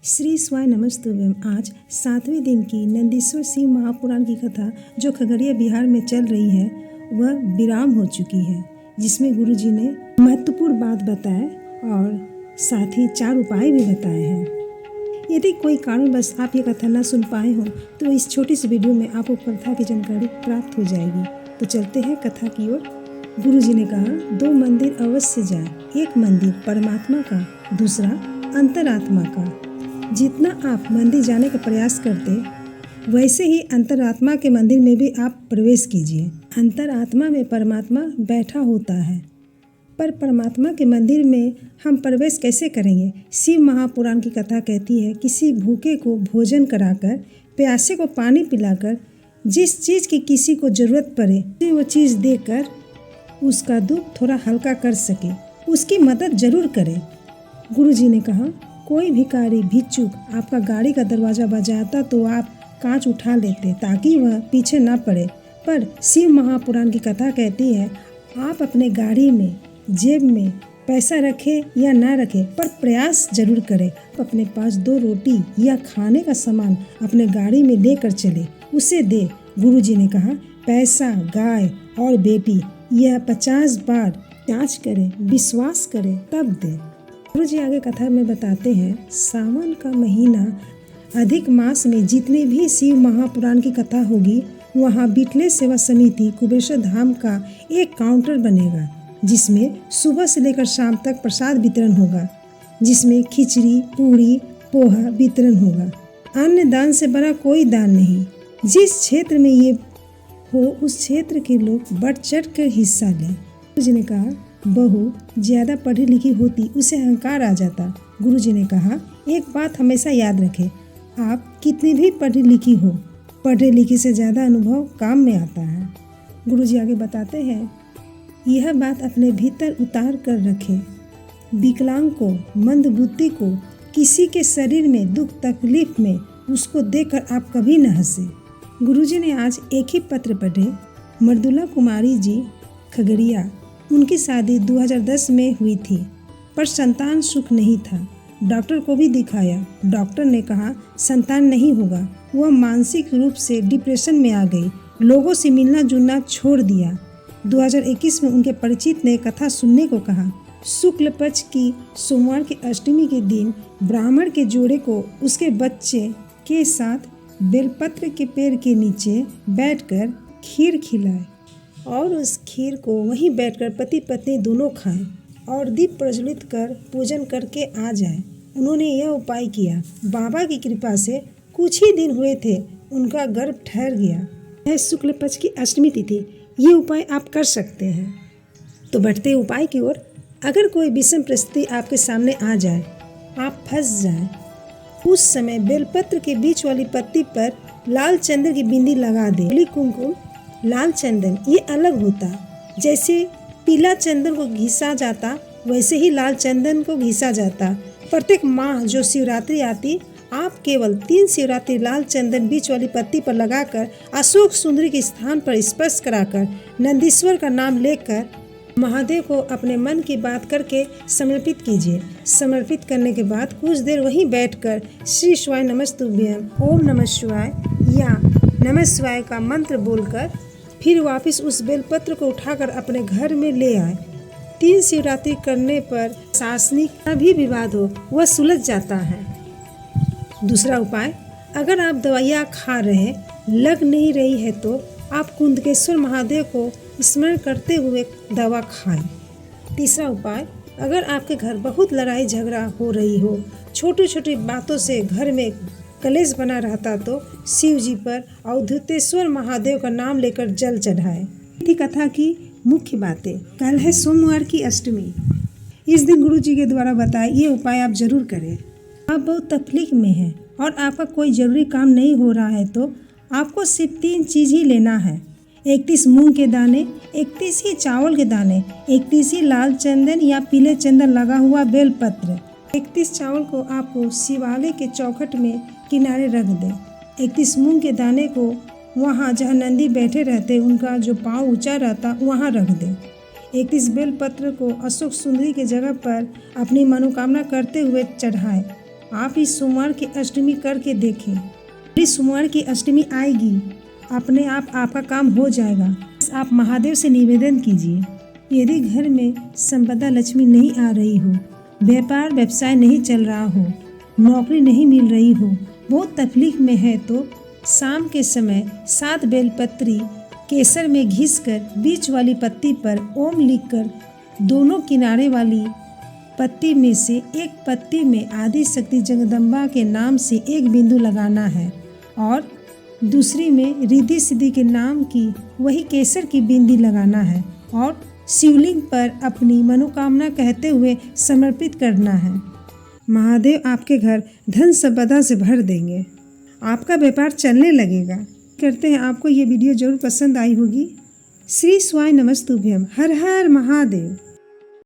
श्री स्वाय नमस्तुभ्यम। आज 7वें दिन की नंदीश्वर शिव महापुराण की कथा जो खगड़िया बिहार में चल रही है वह विराम हो चुकी है, जिसमें गुरु जी ने महत्वपूर्ण बात बताए और साथ ही 4 उपाय भी बताए हैं। यदि कोई कारणवश आप ये कथा न सुन पाए हो तो इस छोटी सी वीडियो में आपको कथा की जानकारी प्राप्त हो जाएगी। तो चलते हैं कथा की ओर। गुरु जी ने कहा, 2 मंदिर अवश्य जाए, एक मंदिर परमात्मा का, दूसरा अंतरात्मा का। जितना आप मंदिर जाने का प्रयास करते वैसे ही अंतरात्मा के मंदिर में भी आप प्रवेश कीजिए। अंतरात्मा में परमात्मा बैठा होता है, पर परमात्मा के मंदिर में हम प्रवेश कैसे करेंगे? शिव महापुराण की कथा कहती है, किसी भूखे को भोजन कराकर, प्यासे को पानी पिलाकर, जिस चीज़ की किसी को ज़रूरत पड़े वो चीज़ देकर उसका दुख थोड़ा हल्का कर सके, उसकी मदद जरूर करें। गुरु जी ने कहा, कोई भिखारी भिक्षुक आपका गाड़ी का दरवाज़ा बजाता तो आप कांच उठा लेते ताकि वह पीछे ना पड़े। पर शिव महापुराण की कथा कहती है, आप अपने गाड़ी में, जेब में पैसा रखें या ना रखें, पर प्रयास जरूर करें। आप अपने पास 2 रोटी या खाने का सामान अपने गाड़ी में लेकर चले, उसे दे। गुरु जी ने कहा, पैसा, गाय और बेटी यह 50 बार जांच करें, विश्वास करें तब दे। गुरु जी आगे कथा में बताते हैं, सावन का महीना अधिक मास में जितने भी शिव महापुराण की कथा होगी वहाँ बिटले सेवा समिति कुबेश्वर धाम का एक काउंटर बनेगा, जिसमें सुबह से लेकर शाम तक प्रसाद वितरण होगा, जिसमें खिचड़ी, पूरी, पोहा वितरण होगा। अन्य दान से बड़ा कोई दान नहीं। जिस क्षेत्र में ये हो उस क्षेत्र के लोग बढ़ चढ़ कर हिस्सा लें। गुरु जी ने कहा, बहू ज़्यादा पढ़ी लिखी होती उसे अहंकार आ जाता। गुरु जी ने कहा, एक बात हमेशा याद रखें, आप कितनी भी पढ़ी लिखी हो, पढ़े लिखे से ज़्यादा अनुभव काम में आता है। गुरु जी आगे बताते हैं, यह बात अपने भीतर उतार कर रखें। विकलांग को, मंदबुद्धि को, किसी के शरीर में दुख तकलीफ में उसको देखकर आप कभी न हंसे। गुरु जी ने आज एक ही पत्र पढ़े। मर्दुला कुमारी जी खगड़िया, उनकी शादी 2010 में हुई थी, पर संतान सुख नहीं था। डॉक्टर को भी दिखाया, डॉक्टर ने कहा संतान नहीं होगा। वह मानसिक रूप से डिप्रेशन में आ गई, लोगों से मिलना जुलना छोड़ दिया। 2021 में उनके परिचित ने कथा सुनने को कहा। शुक्ल पक्ष की सोमवार की अष्टमी के दिन ब्राह्मण के जोड़े को उसके बच्चे के साथ बेलपत्र के पेड़ के नीचे बैठकर खीर खिलाए और उस खीर को वहीं बैठकर पति पत्नी दोनों खाएं और दीप प्रज्वलित कर पूजन करके आ जाएं। उन्होंने यह उपाय किया। बाबा की कृपा से कुछ ही दिन हुए थे, उनका गर्भ ठहर गया। यह शुक्ल पक्ष की अष्टमी तिथि, ये उपाय आप कर सकते हैं। तो बढ़ते उपाय की ओर। अगर कोई विषम परिस्थिति आपके सामने आ जाए, आप फंस जाएं, उस समय बेलपत्र के बीच वाली पत्ती पर लाल चंदन की बिंदी लगा दे। कुमकुम, लाल चंदन ये अलग होता, जैसे पीला चंदन को घिसा जाता वैसे ही लाल चंदन को घिसा जाता। प्रत्येक माह जो शिवरात्रि आती, आप केवल 3 शिवरात्रि लाल चंदन बीच वाली पत्ती पर लगाकर अशोक सुंदरी के स्थान पर स्पर्श कराकर नंदीश्वर का नाम लेकर महादेव को अपने मन की बात करके समर्पित कीजिए। समर्पित करने के बाद कुछ देर वहीं बैठकर श्री शिवाय नमस्तुभ्यम, ओम नमः शिवाय या नमः शिवाय का मंत्र बोलकर फिर वापस उस बेलपत्र को उठाकर अपने घर में ले आए। 3 शिवरात्रि करने पर शासनिक का भी विवाद हो वह सुलझ जाता है। दूसरा उपाय, अगर आप दवाइयाँ खा रहे लग नहीं रही है तो आप कुंदकेश्वर महादेव को स्मरण करते हुए दवा खाएं। तीसरा उपाय, अगर आपके घर बहुत लड़ाई झगड़ा हो रही हो, छोटी छोटी बातों से घर में कलेश बना रहता तो शिव जी पर अवधूतेश्वर महादेव का नाम लेकर जल चढ़ाएं। कथा की मुख्य बातें। कल है सोमवार की अष्टमी। इस दिन गुरु जी के द्वारा बताए ये उपाय आप जरूर करें। आप बहुत तकलीफ में हैं और आपका कोई जरूरी काम नहीं हो रहा है तो आपको सिर्फ 3 चीज़ ही लेना है। 31 मूंग के दाने, 31 ही चावल के दाने, 31 ही लाल चंदन या पीले चंदन लगा हुआ बेलपत्र। 31 चावल को आपको शिवालय के चौखट में किनारे रख दें। 31 मूंग के दाने को वहाँ जहाँ नंदी बैठे रहते उनका जो पाँव ऊंचा रहता वहाँ रख दें। 31 बेलपत्र को अशोक सुंदरी के जगह पर अपनी मनोकामना करते हुए चढ़ाएं। आप इस सोमवार की अष्टमी करके देखें। इस सोमवार की अष्टमी आएगी, अपने आप आपका काम हो जाएगा। बस आप महादेव से निवेदन कीजिए। यदि घर में संपदा लक्ष्मी नहीं आ रही हो, व्यापार व्यवसाय नहीं चल रहा हो, नौकरी नहीं मिल रही हो, बहुत तकलीफ में है, तो शाम के समय 7 बेलपत्री केसर में घिसकर बीच वाली पत्ती पर ओम लिखकर दोनों किनारे वाली पत्ती में से एक पत्ती में आदि शक्ति जगदम्बा के नाम से एक बिंदु लगाना है और दूसरी में रिद्धि सिद्धि के नाम की वही केसर की बिंदी लगाना है और शिवलिंग पर अपनी मनोकामना कहते हुए समर्पित करना है। महादेव आपके घर धन संपदा से भर देंगे, आपका व्यापार चलने लगेगा। करते हैं आपको ये वीडियो जरूर पसंद आई होगी। श्री स्वाय नमस्तुभ्यम। हर हर महादेव।